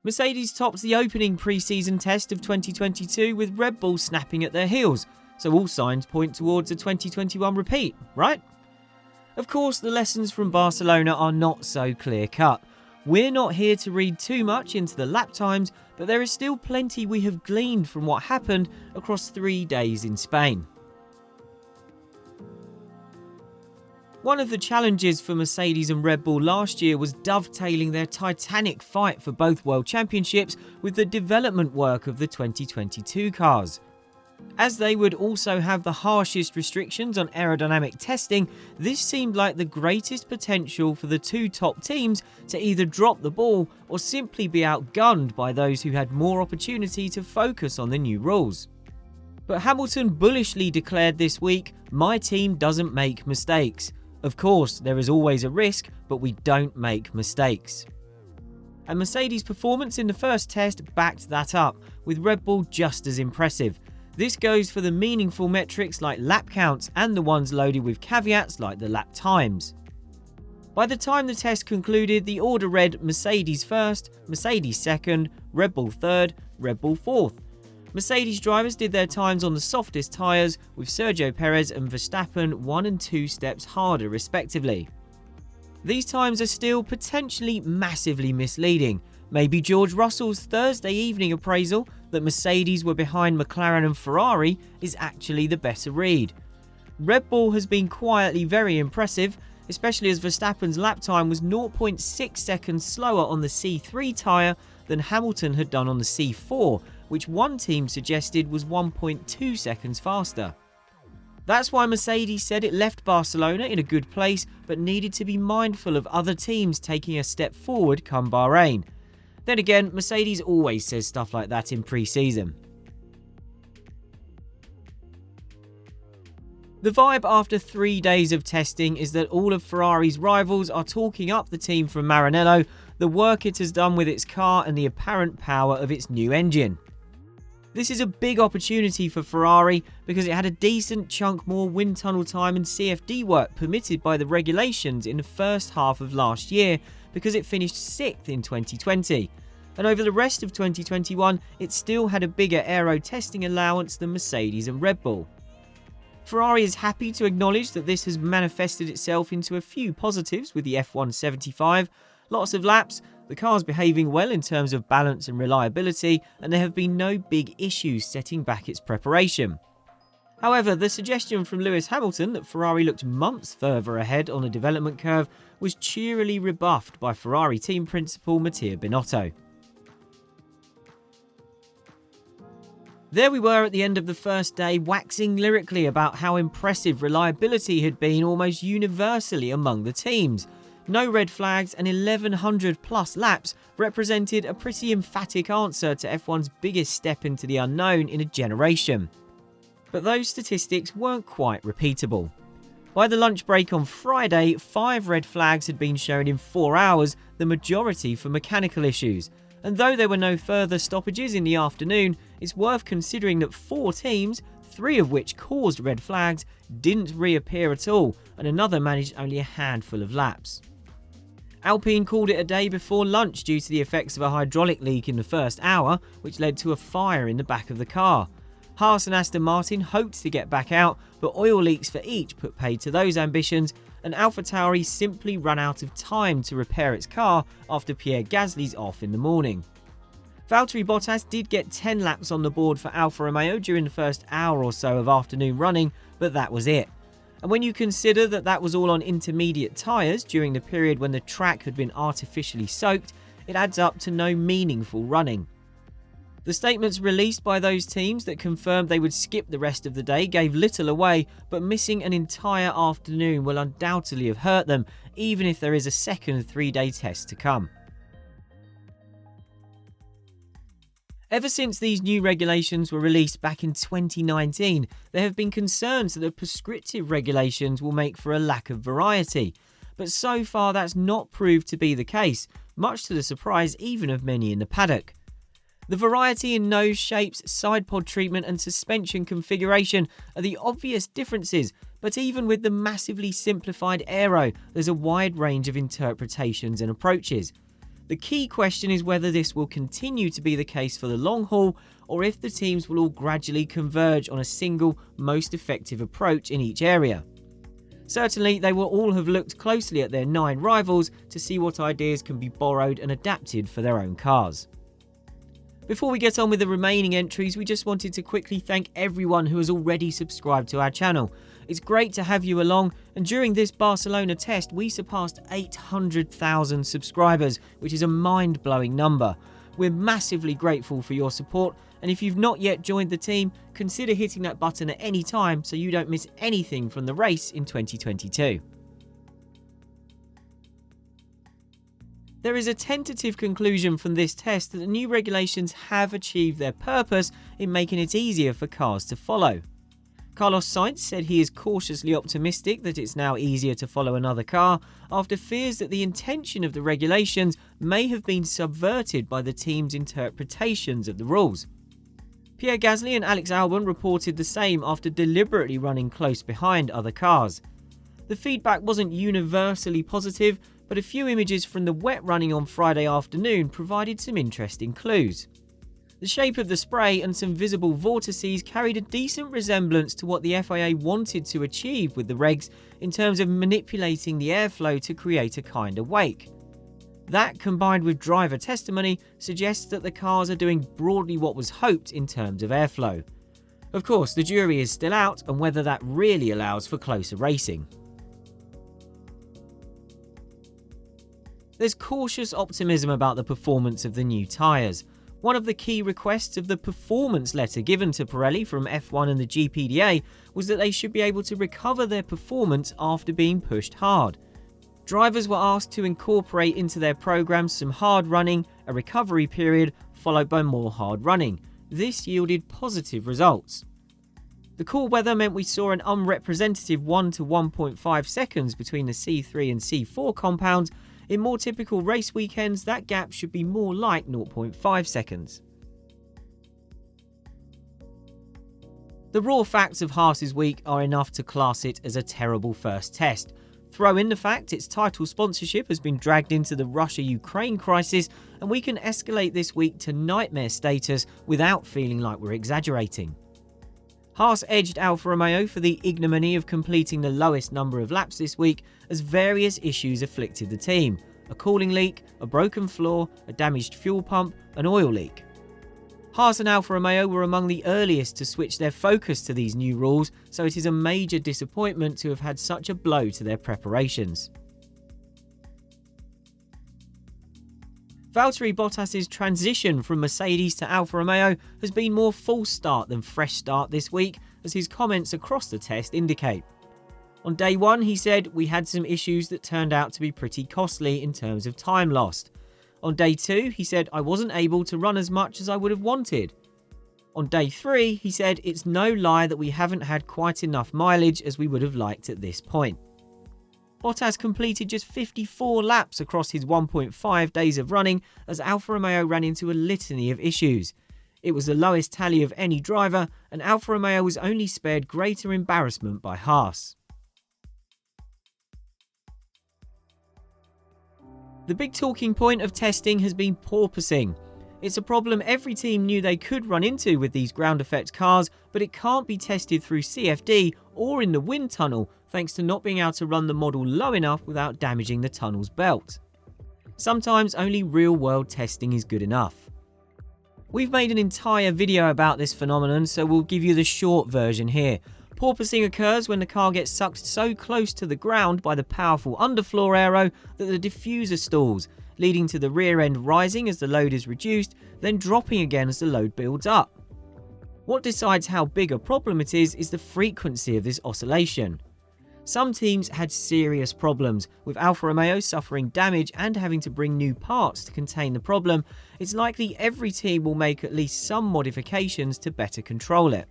Mercedes topped the opening pre-season test of 2022 with Red Bull snapping at their heels, so all signs point towards a 2021 repeat, right? Of course, the lessons from Barcelona are not so clear-cut. We're not here to read too much into the lap times, but there is still plenty we have gleaned from what happened across 3 days in Spain. One of the challenges for Mercedes and Red Bull last year was dovetailing their titanic fight for both world championships with the development work of the 2022 cars. As they would also have the harshest restrictions on aerodynamic testing, this seemed like the greatest potential for the two top teams to either drop the ball or simply be outgunned by those who had more opportunity to focus on the new rules. But Hamilton bullishly declared this week, "My team doesn't make mistakes. Of course, there is always a risk, but we don't make mistakes." And Mercedes' performance in the first test backed that up, with Red Bull just as impressive. This goes for the meaningful metrics like lap counts and the ones loaded with caveats like the lap times. By the time the test concluded, the order read Mercedes first, Mercedes second, Red Bull third, Red Bull fourth. Mercedes drivers did their times on the softest tyres, with Sergio Perez and Verstappen 1 and 2 steps harder respectively. These times are still potentially massively misleading. Maybe George Russell's Thursday evening appraisal that Mercedes were behind McLaren and Ferrari is actually the better read. Red Bull has been quietly very impressive, especially as Verstappen's lap time was 0.6 seconds slower on the C3 tyre than Hamilton had done on the C4, which one team suggested was 1.2 seconds faster. That's why Mercedes said it left Barcelona in a good place, but needed to be mindful of other teams taking a step forward come Bahrain. Then again, Mercedes always says stuff like that in pre-season. The vibe after 3 days of testing is that all of Ferrari's rivals are talking up the team from Maranello, the work it has done with its car and the apparent power of its new engine. This is a big opportunity for Ferrari because it had a decent chunk more wind tunnel time and CFD work permitted by the regulations in the first half of last year because it finished 6th in 2020. And over the rest of 2021, it still had a bigger aero testing allowance than Mercedes and Red Bull. Ferrari is happy to acknowledge that this has manifested itself into a few positives with the F175, lots of laps, the car's behaving well in terms of balance and reliability, and there have been no big issues setting back its preparation. However, the suggestion from Lewis Hamilton that Ferrari looked months further ahead on the development curve was cheerily rebuffed by Ferrari team principal Mattia Binotto. There we were at the end of the first day, waxing lyrically about how impressive reliability had been almost universally among the teams. No red flags and 1100 plus laps represented a pretty emphatic answer to F1's biggest step into the unknown in a generation. But those statistics weren't quite repeatable. By the lunch break on Friday, 5 red flags had been shown in 4 hours, the majority for mechanical issues. And though there were no further stoppages in the afternoon, it's worth considering that 4 teams, 3 of which caused red flags, didn't reappear at all, and another managed only a handful of laps. Alpine called it a day before lunch due to the effects of a hydraulic leak in the first hour, which led to a fire in the back of the car. Haas and Aston Martin hoped to get back out, but oil leaks for each put paid to those ambitions, and AlphaTauri simply ran out of time to repair its car after Pierre Gasly's off in the morning. Valtteri Bottas did get 10 laps on the board for Alfa Romeo during the first hour or so of afternoon running, but that was it. And when you consider that that was all on intermediate tyres during the period when the track had been artificially soaked, it adds up to no meaningful running. The statements released by those teams that confirmed they would skip the rest of the day gave little away, but missing an entire afternoon will undoubtedly have hurt them, even if there is a second 3-day test to come. Ever since these new regulations were released back in 2019, there have been concerns that the prescriptive regulations will make for a lack of variety. But so far that's not proved to be the case, much to the surprise even of many in the paddock. The variety in nose shapes, side pod treatment and suspension configuration are the obvious differences, but even with the massively simplified aero, there's a wide range of interpretations and approaches. The key question is whether this will continue to be the case for the long haul, or if the teams will all gradually converge on a single, most effective approach in each area. Certainly, they will all have looked closely at their 9 rivals to see what ideas can be borrowed and adapted for their own cars. Before we get on with the remaining entries, we just wanted to quickly thank everyone who has already subscribed to our channel. It's great to have you along, and during this Barcelona test, we surpassed 800,000 subscribers, which is a mind-blowing number. We're massively grateful for your support, and if you've not yet joined the team, consider hitting that button at any time so you don't miss anything from the race in 2022. There is a tentative conclusion from this test that the new regulations have achieved their purpose in making it easier for cars to follow. Carlos Sainz said he is cautiously optimistic that it's now easier to follow another car after fears that the intention of the regulations may have been subverted by the team's interpretations of the rules. Pierre Gasly and Alex Albon reported the same after deliberately running close behind other cars. The feedback wasn't universally positive, but a few images from the wet running on Friday afternoon provided some interesting clues. The shape of the spray and some visible vortices carried a decent resemblance to what the FIA wanted to achieve with the regs in terms of manipulating the airflow to create a kind of wake. That, combined with driver testimony, suggests that the cars are doing broadly what was hoped in terms of airflow. Of course, the jury is still out on whether that really allows for closer racing. There's cautious optimism about the performance of the new tyres. One of the key requests of the performance letter given to Pirelli from F1 and the GPDA was that they should be able to recover their performance after being pushed hard. Drivers were asked to incorporate into their programs some hard running, a recovery period, followed by more hard running. This yielded positive results. The cool weather meant we saw an unrepresentative 1 to 1.5 seconds between the C3 and C4 compounds. In more typical race weekends, that gap should be more like 0.5 seconds. The raw facts of Haas's week are enough to class it as a terrible first test. Throw in the fact its title sponsorship has been dragged into the Russia-Ukraine crisis, and we can escalate this week to nightmare status without feeling like we're exaggerating. Haas edged Alfa Romeo for the ignominy of completing the lowest number of laps this week as various issues afflicted the team: a cooling leak, a broken floor, a damaged fuel pump, an oil leak. Haas and Alfa Romeo were among the earliest to switch their focus to these new rules, so it is a major disappointment to have had such a blow to their preparations. Valtteri Bottas' transition from Mercedes to Alfa Romeo has been more false start than fresh start this week, as his comments across the test indicate. On day 1, he said, "We had some issues that turned out to be pretty costly in terms of time lost." On day 2, he said, "I wasn't able to run as much as I would have wanted." On day 3, he said, "It's no lie that we haven't had quite enough mileage as we would have liked at this point." Bottas completed just 54 laps across his 1.5 days of running as Alfa Romeo ran into a litany of issues. It was the lowest tally of any driver, and Alfa Romeo was only spared greater embarrassment by Haas. The big talking point of testing has been porpoising. It's a problem every team knew they could run into with these ground effect cars, but it can't be tested through CFD or in the wind tunnel thanks to not being able to run the model low enough without damaging the tunnel's belt. Sometimes only real-world testing is good enough. We've made an entire video about this phenomenon, so we'll give you the short version here. Porpoising occurs when the car gets sucked so close to the ground by the powerful underfloor aero that the diffuser stalls, leading to the rear end rising as the load is reduced, then dropping again as the load builds up. What decides how big a problem it is the frequency of this oscillation. Some teams had serious problems, with Alfa Romeo suffering damage and having to bring new parts to contain the problem. It's likely every team will make at least some modifications to better control it.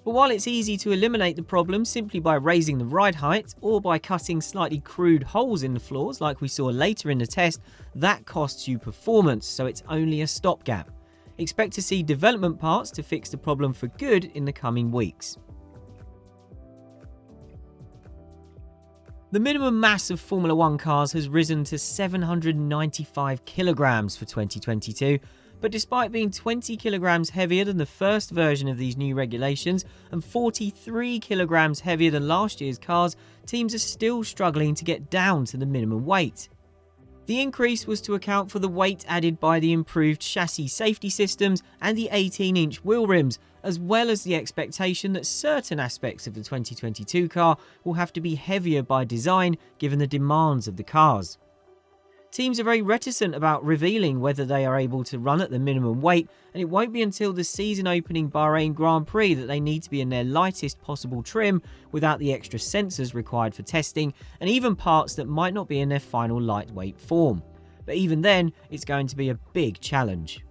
But while it's easy to eliminate the problem simply by raising the ride height or by cutting slightly crude holes in the floors like we saw later in the test, that costs you performance, so it's only a stopgap. Expect to see development parts to fix the problem for good in the coming weeks. The minimum mass of Formula 1 cars has risen to 795 kilograms for 2022, but despite being 20 kilograms heavier than the first version of these new regulations and 43 kilograms heavier than last year's cars, teams are still struggling to get down to the minimum weight. The increase was to account for the weight added by the improved chassis safety systems and the 18-inch wheel rims, as well as the expectation that certain aspects of the 2022 car will have to be heavier by design given the demands of the cars. Teams are very reticent about revealing whether they are able to run at the minimum weight, and it won't be until the season-opening Bahrain Grand Prix that they need to be in their lightest possible trim without the extra sensors required for testing, and even parts that might not be in their final lightweight form. But even then, it's going to be a big challenge.